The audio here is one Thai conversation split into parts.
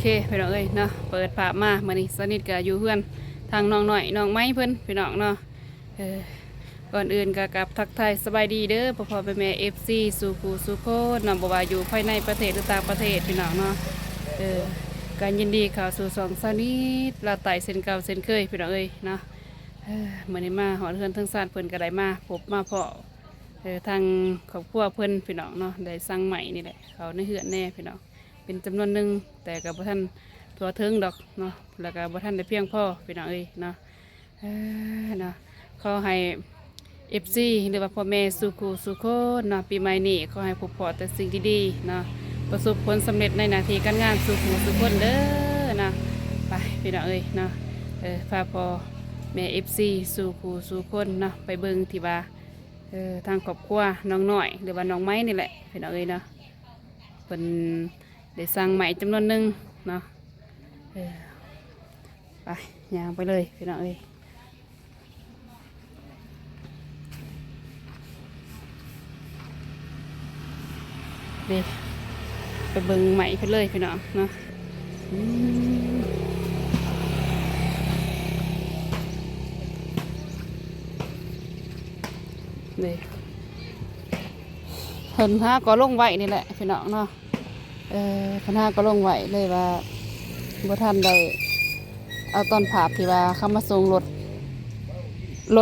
พี่น้องเอ้ยเนาะเปิดภาพมาเมื่อนี้สนิทกับอยู่เพื่อนทางน้องหน่อยน้องไม้เพื่อนพี่น้องเนาะก่อนอื่นก็กับทักทายสบายดีเด้อพ่อแม่FCสู่ผู้สู่คนนำบ่ว่าอยู่ภายในประเทศหรือต่างประเทศพี่น้องเนาะการยินดีข่าวสู่สองสนิทลาไต่เส้นเก่าเส้นเคยพี่น้องเอ้ยเนาะเมื่อนี้มาหอเพื่อนทั้งสานเพื่อนก็ได้มาพบมาเพาะทางครอบครัวเพื่อนพี่น้องเนาะได้สร้างใหม่นี่แหละเขาในเหือนแน่พี่น้องเป็นจำนวนหนึ่งแต่กับท่านตัวเทิงดอกเนาะแล้วก็บ่ท่านได้เพียงพ่อพี่น้องเอ้ยเนาะเนาะขอให้FC หรือว่าพ่อแม่สุขสุขคนเนาะปีใหม่นี้ขอให้พบพอแต่สิ่งดีๆเนาะประสบผลสำเร็จในหน้าที่การงานสุขสุขคนเด้อเนาะไปพี่น้องเอ้ยเนาะพาพ่อแม่ FC สู่ผู้สู่คนเนาะไปเบิ่งที่ว่าทางครอบครัวน้องหน่อยหรือว่าน้องไม้นี่แหละพี่น้องเอ้ยเนาะเป็นได้สร้างใหม่จำนวนหนึ่งเนาะไปย่างไปเลยพี่น้องเอ้ยเดี๋ยวไปเบิ่งใหม่ไปเลยพี่น้องเนาะเดี๋ยวเพิ่นหาก็ลงไหวนี่แหละพี่น้องเนาะเพิ่นหาก็ลงไหวเลยว่าบ่ทันได้เอาตอนผาบที่ว่าเข้ามาส่งร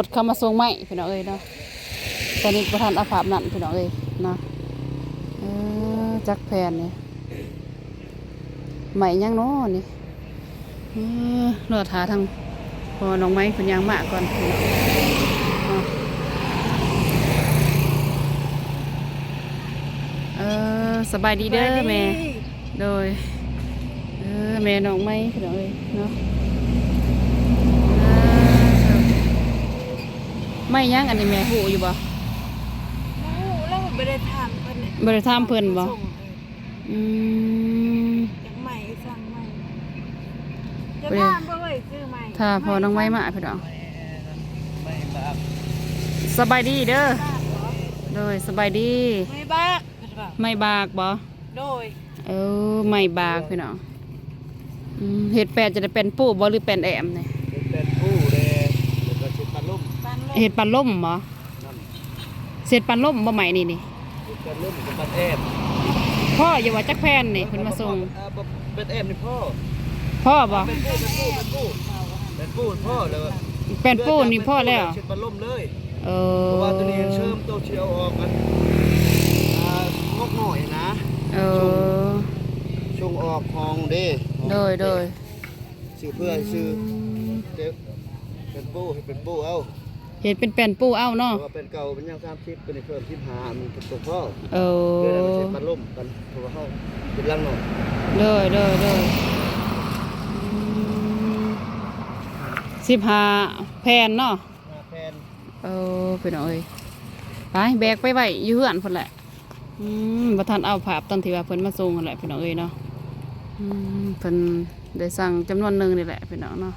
ถเข้ามาส่งไม้พี่น้องเอ้ยเนาะตอนนี้บ่ทันเอาผาบนั่นพี่น้องเอ้ยเนาะจักแผ่นนี่ใหม่ยังน้อนี่รอถาทางพอน้องไม้เป็นยางมากก่อนสบายดีเด้อแม่โดยแม่น้องไม้พี่น้องเอ้ยเนาะไม่ยังอันนี้แม่หูอยู่บ่แล้วไม่ได้ทำเพิ่น บ่ได้ถามเพิ่นบ่จากใหม่สั่งใหม่จะทำบ่เว้ยซื้อใหม่ถ้าพอน้องไม้มาพี่น้องสบายดีเด้อโดยสบายดีไม่บ้าไม่บากบ่โดยไม่บากพี่น้องเห็ดแปดจะได้เป็นปูบ่หรือเป็นแอมเนี่ยเป็นปูเลยแล้วก็ชุดปันลุ่มเห็ดปันล่มบ่เสร็จปันล่มบ่ใหม่นี่ชุดปันลุ่มกับปันแอมพ่ออย่าว่าจักแพนนี่เพิ่นมาส่งเป็นแอมนี่พ่อบ่เป็นปูพ่อเลยเป็นปูนี่พ่อแล้วชุดปันลุ่มเลยเพราะว่าตัวนี้เชื่อมตัวเชียวออกกันงอกหน่อยนะช่วงออกคลองเด้โดยซื้อเพื่อซื้อเป็นปูให้เป็นปูเอาเห็ดเป็นแป้นปูเอาเนาะว่าเป็นเก่าเป็นยัง30เป็นเพิ่ม15มันเป็นตัวพ่อเพื่อมันใช้ปันลุ่มกันเพราะว่าเขาเป็นลังหน่อย15แผ่นเนาะแผ่นพี่น้องเอ้ยไปแบกไปไว้อยู่เฮือนพุ่นแหละบ่ทันเอาภาพตอนที่ว่าเพิ่นมาส่งนั่นแหละพี่น้องเอ้ยเนาะเพิ่นได้สั่งจำนวนหนึ่งนี่แหละพี่น้องเนาะ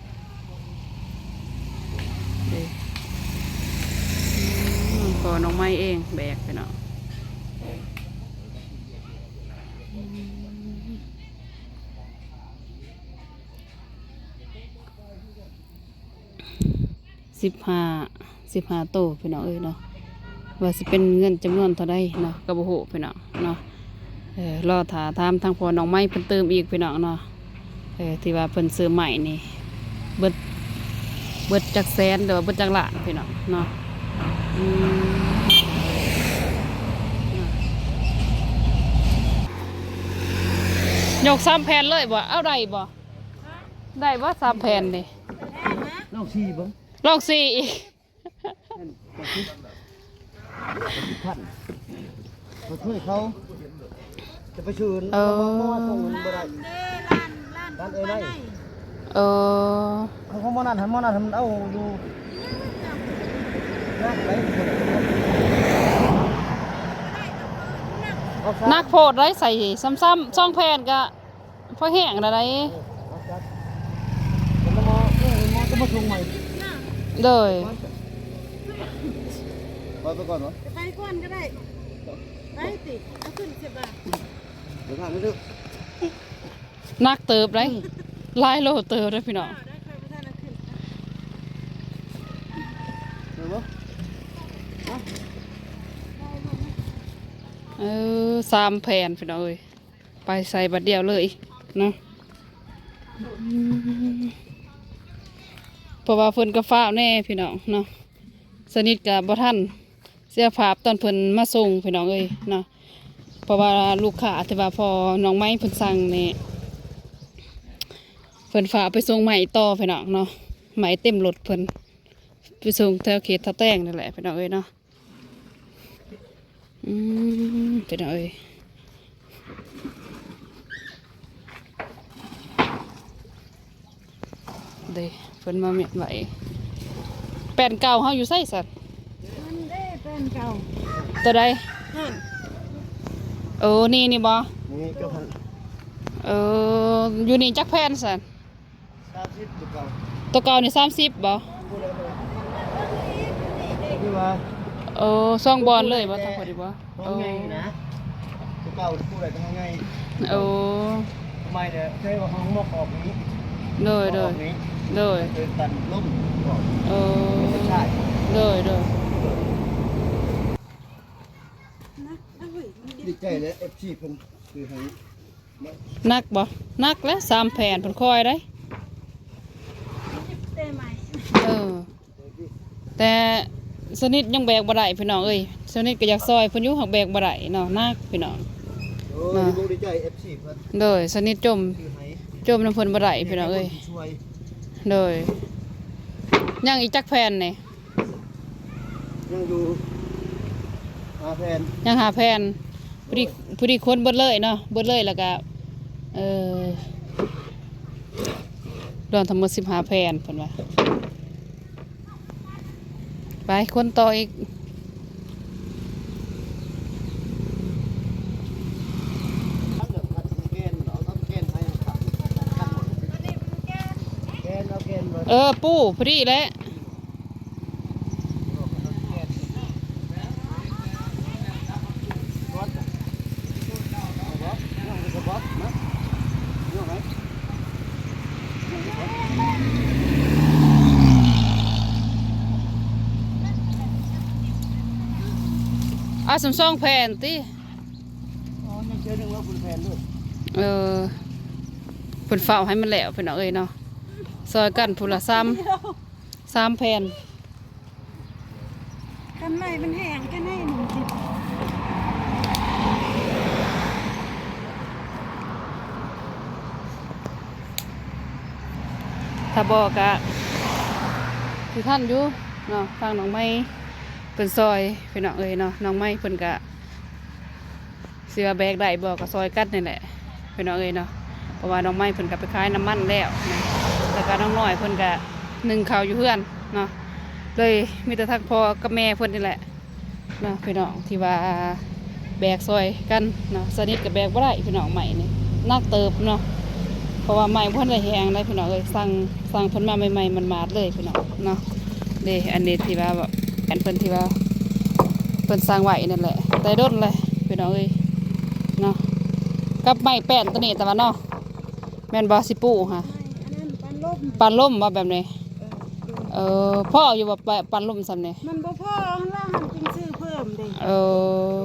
พอน้องไม้เองแบกพี่น้อง15โตพี่น้องเอ้ยเนาะว่าสิเป็นเงินจำนวนเท่าใดเนาะกระโบโหพี่น้องเนาะรอถาถามทางพอน้องไม้เพิ่นเติมอีกพี่น้องเนาะที่ว่าเพิ่นซื้อใหม่นี่เบิดจักแสนหรือว่าเบิดจักล้านพี่น้องเนาะยก3แผ่นเลยบ่เอาได้บ่ได้บ่3แผ่นนี่ลอง4บ่ลอง4อีกพันเขาช่วยเขาจะไปชื่นมอส่งเงินบ่ได้ร้านได้เขามอนั่นมันเอาอยู่นักโพดได้ใส่ซ้ำๆ2แผ่นก็พอแห้งแล้วได้จะมาส่งใหม่โดยไปก่อนวะไปก่อนก็ได้ไปติเอาขึ้น10 บาทเดี๋ยวทางไม่ถึง นักเติบได้หลายโลเติบได้พี่น้อง ได้เคยไปท่านน่ะขึ้น เห็นบ่ 3 แผ่นพี่น้องเอ้ยไปใส่บัดเดียวเลยเนาะเพราะว่าเพิ่นก็ฟ้าวแน่พี่น้องเนาะสนิทกับบ่ทันเสียภาพตอนเพิ่นมาส่งพี่น้องเอ้ยเนาะเพราะว่าลูกค้าที่ว่าพอน้องไม้เพิ่นสั่งนี่เพิ่นฝากไปส่งใหม่ต่อพี่น้องเนาะใหม่เต็มรถเพิ่นไปส่งแถวเขตท่าแต้งนั่นแหละพี่น้องเอ้ยเนาะพี่น้องเอ้ยเด้เพิ่นมาเมียนไว้แป้นเก่าเฮาอยู่ไสสัตว์ มันได้เป็นเก่า ตัวใด นั่น นี่บ่ นี่เจ้าพัน อยู่นี่จักแผ่นสัตว์ 30ตัวเก่า ตัวเก่านี่30บ่ ที่ว่า ซ่องบอลเลยบ่ทังพอดีบ่ ห้องไงนะตัวเก่าผู้ใดก็ห้องไง โอ้ ทำไมเนี่ยใช่ว่าห้องมอกออกนี้ โดยโดย นี้ โดย เป็นตันลุ่มก่อน ใช่ โดยโดย นะเอาเว้ยมัน ดีใจเลย FC เพิ่นคือให้ นักบ่นักแล้ว3แผ่นเพิ่นคอยได้ เต้ใหม่ แต่สนิทยังแบกบ่ได้พี่น้องเอ้ยสนิทก็อยากซอยเพิ่นอยู่หักแบกบ่ได้เนาะนักพี่น้อง โอ้ยลูกดีใจ FC เพิ่น โดยสนิทจม คือให้ จมน้ำเพิ่นบ่ได้พี่น้องเอ้ย ช่วย โดยยังอีกจักแผ่นนี่ ยังอยู่แฟน ยังหาแผ่นพอดีคนเบิดเลยเนาะเบิดเลยแล้วก็รวมทั้งหมด15แผ่นเพิ่นว่าไปคนต่ออีก ทั้งเดือดพัดเกณฑ์เอาเกณฑ์ให้ครับทั้งหมดเกณฑ์เอาเกณฑ์เลย ปูพอดีแล้วสมซองแผ่นติ อ๋อยังเจอหนึ่งว่าคุณแฟนด้วย เพิ่นเฝ้าให้มันแล้วพี่น้องเอ้ยเนาะซอยกันผู้ละ3แผ่น กันไหนมันแห้งกันไหนหนึ่งจิต ถ้าบอกกะคือท่านอยู่เนาะทางน้องไม้เพิ่นซอยพี่น้องเอ้ยเนาะน้องไม้เพิ่นกะเสือแบกได้บอกก็ซอยกันนี่แหละพี่น้องเอ้ยเนาะเพราะว่าน้องไม้เพิ่นก็ไปขายน้ำมันแล้วนะแล้วก็น้องน้อยเพิ่นก็นึ่งข้าวอยู่เพื่อนเนาะเลยมีแต่ทักพ่อกับแม่เพิ่นนี่แหละเนาะพี่น้องที่ว่าแบกซอยกันเนาะสนิทกับแบกบ่ได้พี่น้องใหม่นี่นักเติบเนาะเพราะว่าใหม่เพิ่นได้แหงได้พี่น้องเอ้ยสั่งเพิ่นมาใหม่ๆมันมาดเลยพี่น้องเนาะเด้อันนี้ที่ว่าแบบอันเพิ่นที่ว่าเพิ่นสร้างไว้นั่นแหละแต่ดนเลยพี่น้องเอ้ยเนาะกับไม้แป้นตัวนี้แต่ว่าเนาะแม่นบ่สิปูค่ะ อันนั้นปันลม ปันล่มว่าแบบนี้พ่ออยู่ว่าปันล่มซ้ำนี่ มันบ่พอข้างล่างมันจึงซื้อเพิ่มเด้ เออ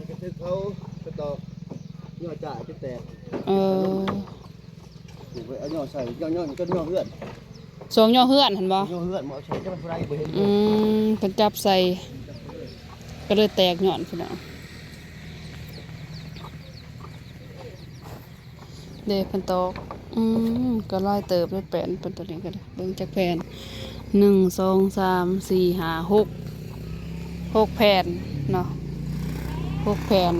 กระทึกเขากระตอกย่อจ่ายไปแตก เออ ถูกไปเอาย่อใส่ย่อก็ย่อเลือด สวงย่อเฮือนเห็นบ่ ย่อเลือดมาเอาใช้จะมันไรบ่เห็น เพิ่นจับใส่ก็เลยแตกหย่อนพี่น้องเด้เพิ่นตอกก็ลายเติบได้แป้นเพิ่นตัวนี้ก็ได้เบิ่งจักแผ่น1 2 3 4 5 6แผ่นเนาะ6แผ่น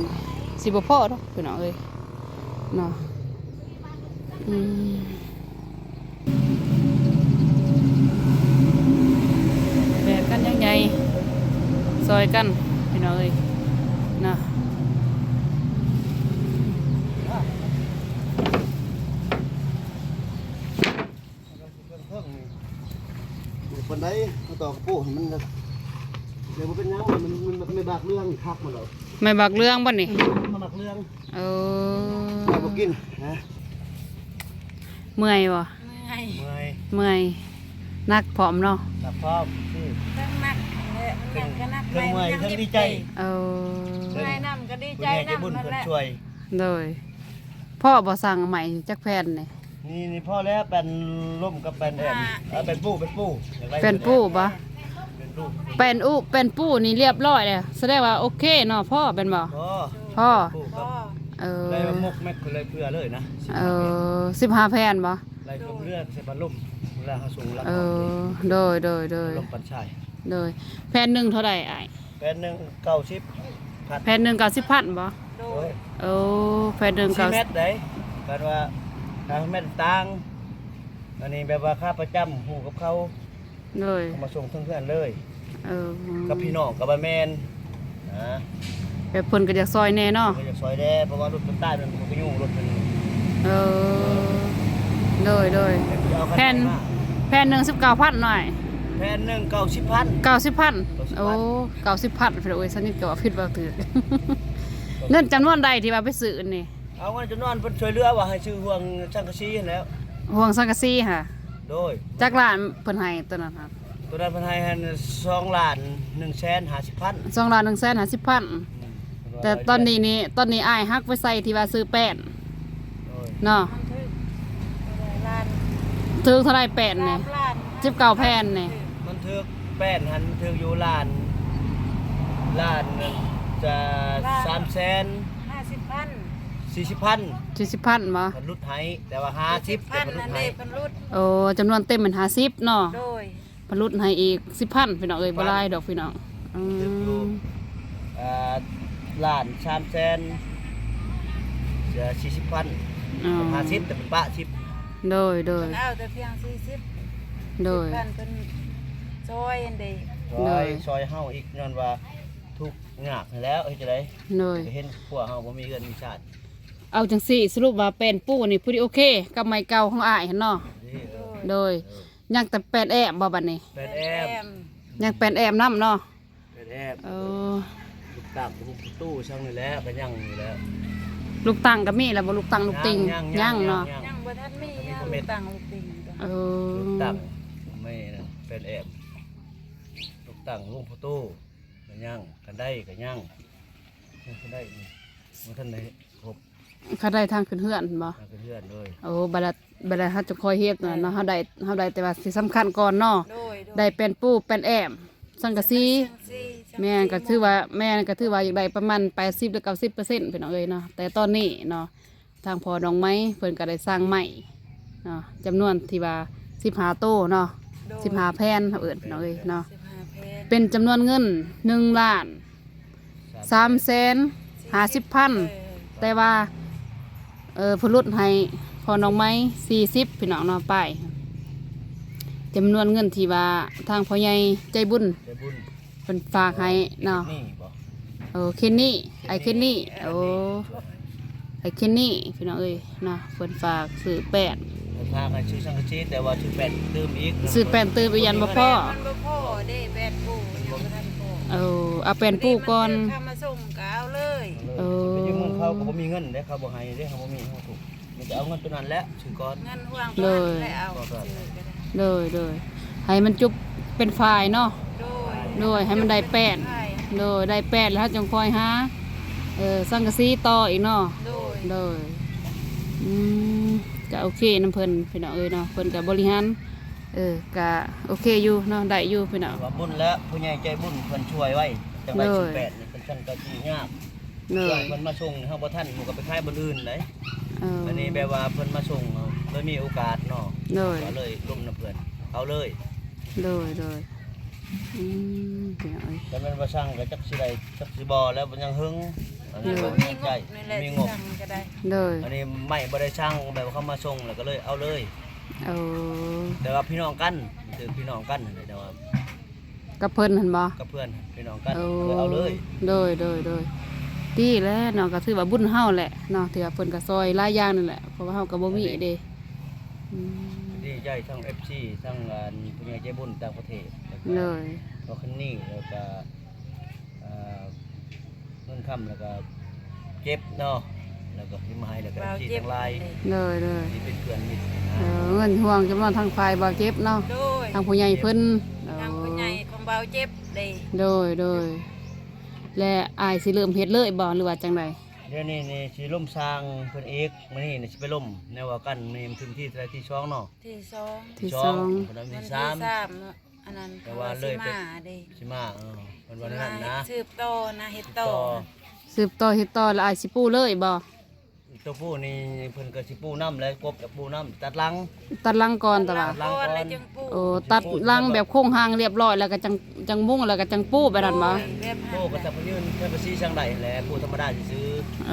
สิบ่พอดอกพี่น้องเอ้ยเนาะแบกกันยังไงซอยกันพี่น้องเอ้ยนะ คนใดกระตอกกระปูมันเดี๋ยวมันเป็นยังมันไม่บากเรื่องคักมันหรอก ไม่บักเรื่องบ่นี่ มาบากเรื่อง เออ มาบอกกินนะ เมื่อยบ่ เมื่อย เมื่อย เมื่อยนักผอมเนาะ นักพร้อมคือ ทั้งนักและมันยังก็นัก ทั้งเมื่อยทั้งดีใจ เอา เมื่อยน้ำก็ดี ผู้ ใจ ใหญ่ใจบุญ น้ำนั่น เพิ่น แหละ ช่วย โดยพ่อบ่สั่งใหม่จักแผ่นนี่ นี่พ่อแล้วเป็นล่มกับเป็นแอมเป็นปูอยากได้ เป็นปูบ่ เป็นปู เป็นปูนี่เรียบร้อยแล้วแสดงว่าโอเคเนาะพ่อเป็นบ่ พ่อ พ่อ ปูกั พ่ บ อ เออ ไล่มกแม็กเลยเพื่อเลยนะ 15แผ่นบ่ ไล่เพิ่มเลือดใส่บรรลุมเวลาเขาสูงรับ โดย ลมปันชัย โดยแผ่นหนึงเท่าใดอ้าย เป็น190พัน แผ่นหนึง90,000บ่ โดย แผ่นหนึง 4 เมตรได้แปลว่าทางเม็ดต่างอันนี้แบบว่าค่าประจำหูกับเขา โดย เอามาส่งทั้งเพื่อนเลย เออ กับพี่น้องกับบ้านแมนนะ แบบเพิ่นก็อยากซอยแน่เนาะ ก็อยากซอยแด้เพราะว่ารถมันใต้มันก็ยุ่งรถมัน เออโดย เอา แผ่น มา แผ่นหนึง19,000หน่อย แผ่นหนึ่ง90,000 90,000โอ้90,000เพิ่นโอ้ยสนิทก็ว่าผิดบ่ถูก เงินจำนวนใดที่ว่าไปซื้อนี่ เอาเงินจำนวนเพิ่นช่วยเหลือว่าให้ซื้อห่วงช่างกะซีนั่นแหล้ว ห่วงสังกะสีค่ะ โดย จักล้านเพิ่นให้ตัวนั้นครับ ตัวนั้นเพิ่นให้2ล้าน150,000 2ล้าน150,000แต่ตอนนี้อ้ายฮักไปใส่ที่ว่าซื้อแป้น โดย เนาะ มันถึกล้าน ถือเท่าไรแป้นนี่ ล้าน 19แผ่นนี่ มันถึกแป้นหันถึกอยู่ล้านจะ50,000 40,000 40,000บ่ มันลดให้แต่ว่า50แต่มันล นั่ ด น ให้ เด้เพิ่นรุด โอ้จำนวนเต็มเป็น50เนาะ โดย เพิ่นลดให้อีก10,000พี่น้องเอ้ยบ่หลายดอกพี่น้องอื ถึกอยู่ ม ล้าน300,000จะ40,000 อ๋อ 50แต่เป็นปะ10 โดย เพิ่นเอาแต่เพียง40 โดย บ้านเพิ่นซอยอันเด้ ซอยเฮาอีกย้อนว่าทุกข์ยากให้แล้วเฮ็ดจังได๋ โดย เห็นพวกเฮาบ่มีเงินมีชาติ เอาจังสี่สรุปว่าเป็นปูนี่พูดโอเค กับไม้เก่าของอ้ายหั่นเนาะ นี่ โดยยังแต่เป็นแอบบ่บัดนี้ เป็นแอม ยังเป็นแอบน้ำเนาะ เป็นแอม เออ ลูกตากลูกตู้ช่างนี่แหล้วก็ยังอยู่แล้ว ลูกตังก็มีแล้วบ่ลูกตังลูกติงยังเนาะ ยังบ่ทันมียังลูกตังลูกติงอยู่ เอ ลูก อ ตั้งไม่นะเป็นแอมลูกตั้งลุงพ่อตู้ก็ยังกันได้ก็ยังกันได้นี่บ่ทันได้ครบ เขาได้ทางขึ้นเฮือนบ่ ทางเพื่อนเลย โอ้บัดเฮาจะคอยเฮ็ดน่ะเนาะเฮาได้แต่ว่าสิสำคัญก่อนเนาะ โดย ได้เป็นปูเป็นแอมสังกะสีแม่นก็ถือว่าอยากได้ประมาณ80หรือ90%พี่น้องเอ้ยเนาะแต่ตอนนี้เนาะทางพอน้องไม้เพิ่นก็ได้สร้างใหม่เนาะจำนวนที่ว่า15โต้เนาะ15แผ่นเขาเอิ้นพี่น้องเอ้ยเนาะ 15แผ่น เป็นจำนวนเงิน1ล้าน350,000แต่ว่าเพนลดให้พอน้องไม้40พี่น้องเนาะไปจำนวนเงินที่ว่าทางพ่อใหญ่ใจบุญ ได้บุญ เป็นฝากให้เนาะ นี่บ่ เคนนี่ไอเคนนี่ไอเคนนี่พี่น้องเอ้ยเนาะเพิ่นฝากซื้อแป้น พากันชื่อสังกะสีแต่ว่าชื่อแป้นเติมอีก ซื้อแป้นตื้อไปยันบ่พ่อ มันบ่พอเด้แบดปูยังบ่ทันพอ เอาแป้นปูก่อน ข้ามาส่งก็เอาเลย ไปยืมเงินเขาก็บ่มีเงินเด้เขาบ่ให้เด้เขาบ่มีเขาถูกมันจะเอาเงินตัวนั้นแหละชื่อก่อน เงินห่วงเพิ่นแล้วเอาซื้อก็ได้ เลยให้มันจุบเป็นฝ่ายเนาะ โดย โดยให้มันได้แป้น ใช่ โดยได้แป้นแล้วจังคอยหาสังกะสีต่ออีกเนาะ โดย โดยก็โอเคน้ำเพิ่นพี่น้องเอ้ยเนาะเพิ่นก็บริหารก็โอเคอยู่เนาะได้อยู่พี่น้อง ว่าบุญแล้วผู้ใหญ่ใจบุญเพิ่นช่วยไว้จังได๋ชื่อแป้นนี่เพิ่นสั่นก็สิยาก เล เพื่อย นเพิ่นมาส่งเฮาบ่ทันหมู่ก็ไปขายบ่อื่นเลย อันนี้แบบว่าเพิ่นมาส่งเอาเลยมีโอกาสเนาะ เลย ก็เลยร่วมนํเพิ่นเอาเลย เลยพี่น้องเอ้ย แต่แม่นว่าสั่งก็จักสิได้จักสิบ่แล้วมันยังหึงอันนี้ บ่ บ่ มี มี ง ใจ บนี่แหละ มี ที่ งบ สั่งก็ได้ เลย อันนี้ไม่บ่ได้สั่งแบบว่าเขามาส่งแล้วก็เลยเอาเลย เอา แต่ว่าพี่น้องกันคือพี่น้องกันนั่นแหละแต่ว่า กับเพิ่นหันบ่ กับเพื่อนพี่น้องกัน เอา เลยเอาเลย เลยดีแล้วเนาะก็ถือว่าบุญเฮาแหละเนาะที่ว่าเพิ่นก็ซอยหลายอย่างนั่นแหละเพราะว่าเฮาก็บ่มีเด้อืม ดีใจทั้ง FC ทั้งผู้ใหญ่ใจบุญต่างประเทศแล้วก็ เลย ก็คันนี้แล้วก็เงินค่ำแล้วก็เก็บเนาะ แล้วก็พิมพ์ให้แล้วก็ที่ทางไลน์ เลย ที่เป็นเพื่อนมิตร เงินห่วงจำนวนทางฝ่ายบ่าวเจ็บเนาะ โดย ทางผู้ใหญ่เพิ่น ทางผู้ใหญ่ของเบาเจ็บเลย โดยและอายสิเริ่มเฮ็ดเลยบ่หรือว่าจังได เดี๋ยวนี้นี่สิล่มสร้างเพิ่นเอกมื้อนี้นี่สิไปล่มแนวว่ากันนี่ถึงที่ที่ช่องเนาะ ที่สอง ที่ ช่ ส อ อง ง เพิ่นว่า วั มี นที่ สาม สามเนาะอันนั้น แต่ว่าเลยไป สิมาเด้ สิมาเพิ่นว่านั้นนะ สืบโตอนะเฮ็ดโตอ สืบต่อเฮ็ดต่อแล้วอายสิปูเลยบ่ ตัวผู้นี่เพิ่นก็สิปูน้ำแล้วกบกับปูน้ำตัดหลัง ตัดลังก่อนแต่ว่า ก่อนแล้วจึงปลูก โอ้ตัดลังแบบโค้งหางเรียบร้อยแล้วก็จังมุ้งแล้วก็จังปูไปนั่นบ่ แบบ ปูก็จะไปยืนแค่ไปซีช่างใดแหละปูธรรมดาสิซื้อ เอ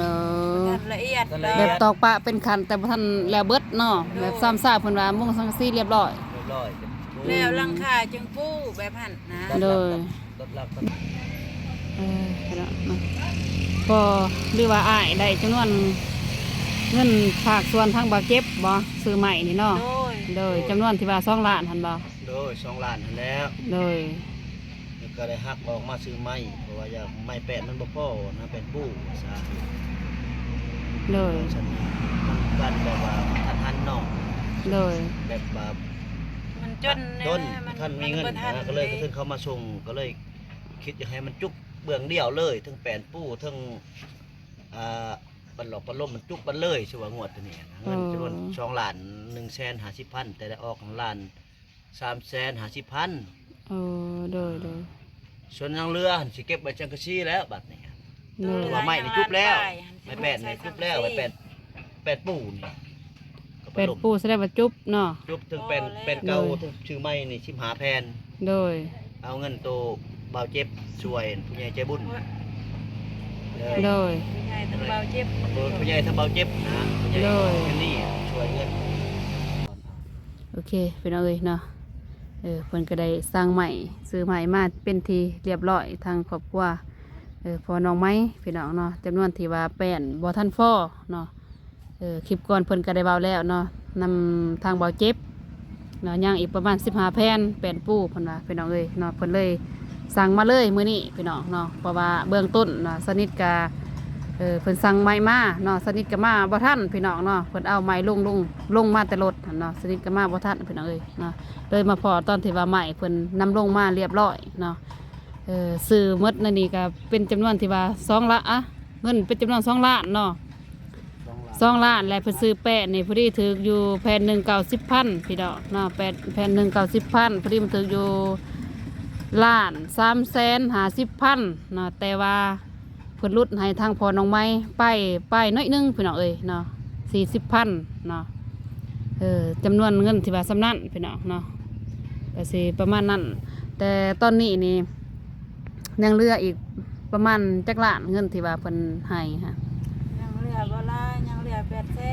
อ หั่นละเอียด แบบตอกปะเป็นคันแต่บ่ทันแล้วเบิดเนาะแบบซ้ำซากเพิ่นว่ามุ้งสังกะสีเรียบร้อย เรียบร้อย แล้วหลังคาจึงปลูกแบบหั่นนะ โดย ตัดหลัก ไปแล้วเนาะก็หรือว่าอ้ายได้จำนวนเงินฝากส่วนทางบ่เก็บบ่ซื้อใหม่นี่เนาะ โดย โดยจำนวนที่ว่า2ล้านหั่นบ่ โดย2ล้านนั่นแล้ว โดย แล้วก็ได้หักออกมาซื้อไม้เพราะว่าอยากไม้แปดมันบ่พอนะเป็นปูซะ โดย ฉันมันกันแบบว่าทันเนาะ โดย แบบว่า มันจน ต้น มั ท่านมีเงิน บ่ทั นะก็เลยก็ถึงเขามาส่งก็เลยคิดอยากให้มันจุกเบื้องเดียวเลยทั้งแปลนปูทั้งบันหลอกบันล่มมันจุกบันเลยชื่อว่างวดตัวนี้นะเงินจำนวน2ล้าน150,000แต่ได้ออกล้าน350,000 โอ้โดย ส่วนยังเรือสิเก็บไว้จังกะซี่แล้วบัดนี้ โดย ว่าไม้นี่จุบแล้ว ไม้แปดนี่จุบแล้วไม้แปดปูนี่ก็ เป็ด ล่ม ปูแสดงว่าจุ๊บเนาะ จุบถึงเป็นเก่าถึงชื่อไม้นี่15แผ่น โดย เอาเงินโตบ่าวเจ็บช่วยผู้ใหญ่ใจบุญ โดย ผู้ใหญ่ทั้งเบาเจ็บ ผู้ใหญ่ทำบ่าวเจ็บนะผู้ใหญ่ โดย กันนี่ช่วยเงิน โอเคพี่น้องเอ้ยเนาะเพิ่นก็ได้สร้างใหม่ซื้อใหม่มาเป็นทีเรียบร้อยทางครอบครัวพอน้องไม้พี่น้องเนาะจำนวนที่ว่าแป้นบ่ทันฟ้อเนาะคลิปก่อนเพิ่นก็ได้เบาแล้วเนาะนำทางเบาเจ็บเนาะย่างอีกประมาณ15แผ่นแป้นปูเพิ่นว่าพี่น้องเอ้ยเนาะเพิ่นเลยสั่งมาเลยมื้อนี้พี่น้องเนาะเพราะว่าเบื้องต้นเนาะสนิทกะเพิ่นสั่งไม้มาเนาะสนิทก็มาบ่ทันพี่น้องเนาะเพิ่นเอาไม้ลงมาแต่รถหั่นเนาะสนิทก็มาบ่ทันพี่น้องเอ้ยเนาะเลยมาพอตอนที่ว่าไม้เพิ่นนำลงมาเรียบร้อยเนาะซื้อหมดนั่นนี่ก็เป็นจำนวนที่ว่า2ละอะเงินเป็นจำนวน2ล้านเนาะ2ล้านแล้วเพิ่นซื้อแป้นนี่พอดีถึกอยู่แผ่นหนึ่ง90,000พี่น้องเนาะแผ่นหนึ่ง90,000พอดีมันถึกอยู่1,350,000เนาะแต่ว่าเพิ่นลดให้ทางพอน้องไม้ไปน้อยนึงพี่น้องเอ้ยเนาะ40,000เนาะจำนวนเงินที่ว่าสำนั้นพี่น้องเนาะก็สิประมาณนั้นแต่ตอนนี้นี่ยังเหลืออีกประมาณจักล้านเงินที่ว่าเพิ่นให้ฮะ ยังเหลือบ่หลายยังเหลือ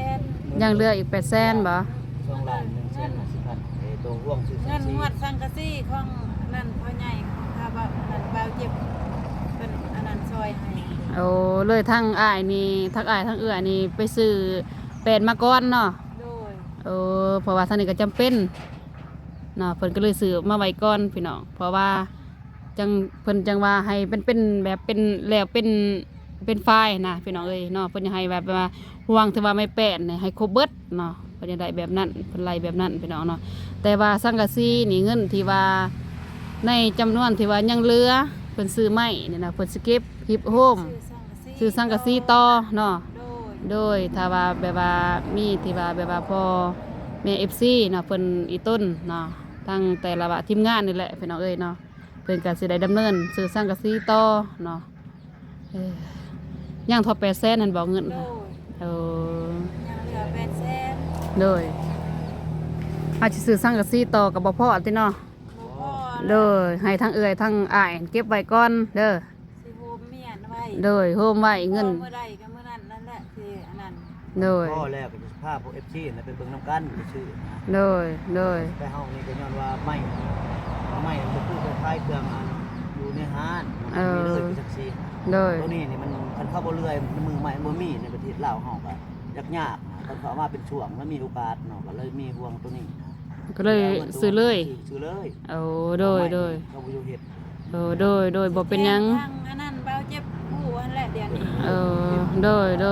800,000 ยังเหลืออีก800,000บ่ 2ล้าน150,000ตัวห่วงซื้อ เงินงวดสังกะสีของนั่นพ่อใหญ่ของข้าบ่นั่นเบาเจ็บเป็นอันนั้นซอยให้ โอ้เลยทั้งอ้ายนี่ทั้งอ้ายทั้งเอื้อนี่ไปซื้อแป้นมาก่อนเนาะ โดย เพราะว่าทางนี้ก็จำเป็นเนาะเพิ่นก็เลยซื้อมาไว้ก่อนพี่น้องเพราะว่าจังเพิ่นจังว่าให้เป็นแบบเป็นแล้วเป็นไฟล์นะพี่น้องเอ้ยเนาะเพิ่นจะให้แบบว่าห่วงที่ว่าไม่แป้นเนี่ยให้ครบเบิดเนาะเพิ่นจะได้แบบนั้นเพิ่นไล่แบบนั้นพี่น้องเนาะแต่ว่าสังกะสีนี่เงินที่ว่าในจำนวนที่ว่ายังเหลือเพิ่นซื้อไม้นี่นะเพิ่นสิเก็บฮิปโฮมซื้อสังกะสีต่อเนาะ โดย โดยถ้าว่าแบบว่ามีที่ว่าแบบว่าพอแม่ FC เนาะเพิ่นอีต้นเนาะทั้งแต่ละว่าทีมงานนี่แหละพี่น้องเอ้ยเนาะเพิ่นก็สิได้ดำเนินซื้อสังกะสีต่อเนาะย่างทอ800,000นั่นบอกเงิน โด ค่ะ ย เออ ยังเหลือ800,000 โดยอาจสิซื้อสังกะสีต่อก็บ่พอติเนาะ บ่พอ โดยให้ทั้งเอื้อยทั้งอ้ายเก็บไว้ก่อนเด้อ สิโฮมเมียนไว้ โดยโฮมไว้เงิน เมื่อใดก็เมื่อนั้นนั่นแหละสิอันนั้น โดย พ่อแรกก็จะพาพวก FC นะไปเบิ่งน้ำกันไปซื้อนะ โดยโดย ไปเฮานี่ก็ย้อนว่าไม่มันคือคล้ายๆเครื่องอันอยู่ในห้านมันมีเลยเป็นจังซี่ โดย ตัวนี้นี่มันคันเข้าบ่เรื่อยมันมือใหม่บ่มีในประเทศลาวเฮาก็ยากๆนะคันเขาเอามาเป็นช่วงมันมีโอกาสเนาะก็เลยมีห่วงตัวนี้นะ ก็เลยซื้อเลย ซื้อเลย โอ้โดยโดย เราบ่อยู่เฮ็ด โดยบ่เป็นหยัง ทางอันนั้นเบาเจ็บผู้อันแหละเดี๋ยวนี้ เออ โด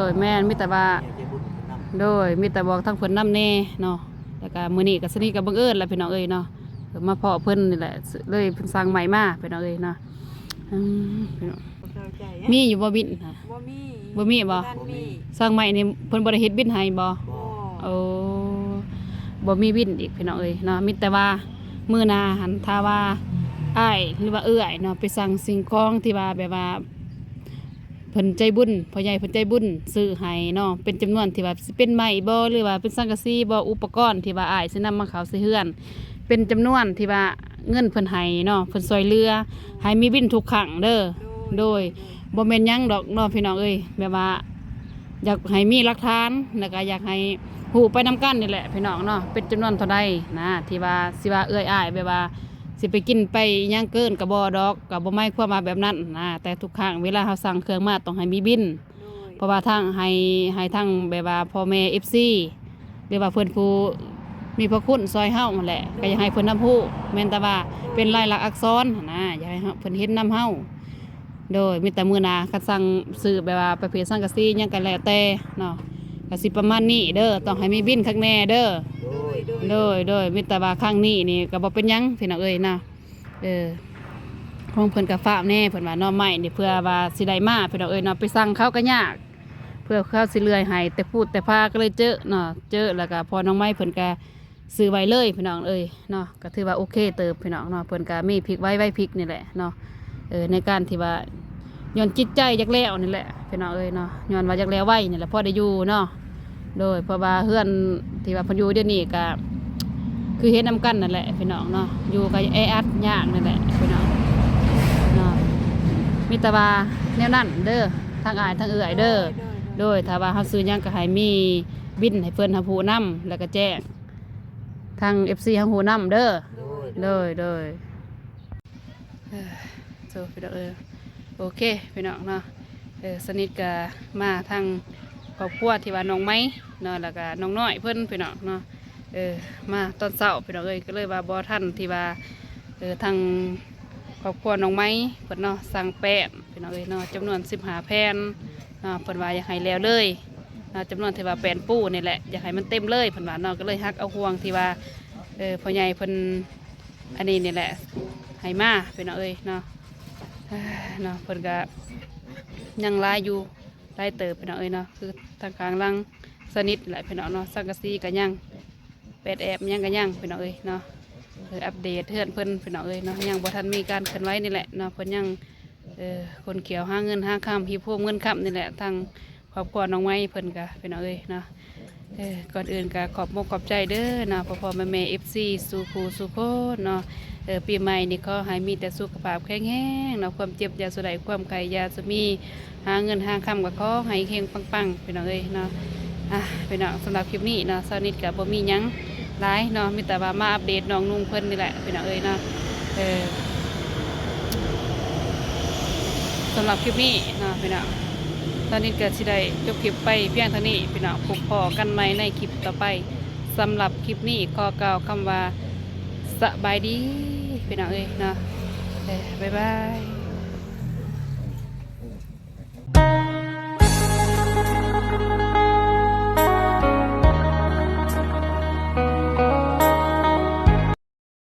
ยแม่นมีแต่ว่า เจ๊บุญนำ โดยมีแต่บอกทั้งเพิ่นนำแน่เนาะแล้วก็มื้อนี้ก็สนิทกับบังเอิญแหละพี่น้องเอ้ยเนาะมาเพาะเพิ่นนี่แหละเลยเพิ่นสั่งใหม่มาพี่น้องเอ้ยเนาะพี่น้อง บ่เข้าใจ มีอยู่บ่บินค่ะ บ่มี บ่มีบ่ ท่านมี สั่งใหม่นี่เพิ่นบ่ได้เฮ็ดบินให้บ่ บ่ โอ้บ่มีบินอีกพี่น้องเอ้ยเนาะมีแต่ว่ามื้อหน้าหันถ้าว่าอ้ายหรือว่าเอื้อยเนาะไปสั่งสิ่งของที่ว่าแบบว่าเพิ่นใจบุญพ่อใหญ่เพิ่นใจบุญซื้อให้เนาะเป็นจำนวนที่ว่าสิเป็นไม้บ่หรือว่าเป็นสังกะสีบ่อุปกรณ์ที่ว่าอ้ายสินำมาเข้าใส่เฮือน เป็นจำนวนที่ว่าเงินเพิ่นให้เนาะเพิ่นซอยเรือให้มีบินทุกครั้งเด้อโดยบ่แม่นหยังดอกเนาะพี่น้องเอ้ยแบบว่าอยากให้มีหลักฐานแล้วก็อยากให้ฮู้ไปนํกันนี่แหละพี่น้องเนาะเป็นจำนวนเท่าใดนะที่ว่าสิว่าเอื้อยอ้ายแบบว่าสิไปกินไปอิหยังเกินก็บ่ดอกก็บ่หมายความว่าแบบนั้นนะแต่ทุกครั้งเวลาเฮาสั่งเครื่องมาต้องให้มีบิน โดย เพราะว่าทางให้ทางแบบว่าพ่อแม่ FC หรือว่าเพิ่นผู้มีพระคุณซอยเฮานั่นแหละก็อยากให้เพิ่นนำฮู้แม่นแต่ว่าเป็นลายลักษณ์อักษรหั้นนะอยากให้เพิ่นเห็นนำเฮาโดยมีแต่มื้อหน้าคันสั่งซื้อแบบว่าประเภทสังกะสีหยังก็แล้วแต่เนาะก็สิประมาณนี้เด้อต้องให้มีบินข้างแน่เด้อ โดย โดยมีแต่ว่าครั้งนี้นี่ก็บ่เป็นหยังพี่น้องเอ้ยนะของเพิ่นก็ฝากแน่เพิ่นว่าหน่อไม้นี่เพื่อว่าสิได้มาพี่น้องเอ้ยเนาะไปสั่งเขาก็ยาก เพื่อเขาสิเลื่อยให้แต่พูดแต่พาก็เลยเจอเนาะเจอแล้วก็พอน้องไม้เพิ่นก็ซื้อไว้เลยพี่น้องเอ้ยเนาะก็ถือว่าโอเคเติบพี่น้องเนาะเพิ่นก็มีพริกไว้พริกนี่แหละเนาะในการที่ว่าย้อนจิตใจอยากแล้วนี่แหละพี่น้องเอ้ยเนาะย้อนว่าอยากแล้วไว้นี่แหละพอได้อยู่เนาะโดยเพราะว่าเฮือนที่ว่าเพิ่นอยู่เดี๋ยวนี้ก็คือเฮ็ดนํกันนั่นแหละพี่น้องเนาะอยู่ก็แออัดยากนั่นแหละพี่น้องเนาะมีแต่ว่าแนวนั้นเด้อทางอ้ายทางเอื้อยเด้อ โดยถ้าว่าเฮาซื้อหยังก็ให้มีบินให้เพิ่นเฮาฮู้นำแล้วก็แจ้งทาง FC เฮาฮู้นำเด้อโดยโซพี่น้องโอเคพี่น้องเนาะสนิทก็มาทางครอบครัวที่ว่าน้องไม้เนาะแล้วก็น้องน้อยเพิ่นพี่น้องเนาะมาตอนเช้าพี่น้องก็เลยว่าบ่ทันที่ว่าทางครอบครัวน้องไม้เพิ่นเนาะสั่งแป้นพี่น้องเนาะจำนวน15แผ่นเพิ่นว่าอยากให้แล้วเลยจำนวนที่ว่าแปลนปูนี่แหละอยากให้มันเต็มเลยเพิ่นว่าก็เลยฮักเอาห่วงที่ว่าพ่อใหญ่เพิ่นอันนี้นี่แหละให้มาพี่น้องเนาะเพิ่นก็ยังลายอยู่ลายเติบพี่น้องเนาะคือทางกลางลังสนิทแหละพี่น้องเนาะสังกะสีก็ยังเป็ดแอบยังก็ยังพี่น้องเนาะอัปเดตเทือนเพิ่นพี่น้องเนาะยังบ่ทันมีการเคลื่อนไหวนี่แหละเนาะเพิ่นยังคนเขียวหาเงินหาคำฮีโพเงินคำนี่แหละทางครอบครัวน้องไม้เพิ่นกะพี่น้องเนาะก่อนอื่นกะขอบมกขอบใจเด้อเนาะพ่อแม่FC สู่ครูสู่โคเนาะปีใหม่นี่ขอให้มีแต่สุขภาพแข็งแรงเนาะความเจ็บยาสุดใดความไข้ยาสมีหาเงินหาคำก็ขอให้เฮงปังๆพี่น้องเนาะพี่น้องสำหรับคลิปนี้เนาะสนิทกับบ่มีหยังหลายเนาะมีแต่ว่ามาอัปเดตน้องนุ่งเพิ่นนี่แหละพี่น้องเนาะสำหรับคลิปนี้เนาะพี่น้องตอนนี้เกิดสิได้จบคลิปไปเพียงเท่านี้พี่น้องพบพอกันใหม่ในคลิปต่อไปสำหรับคลิปนี้ขอกล่าวคำว่าสบายดีพี่น้องเนาะบ๊ายบาย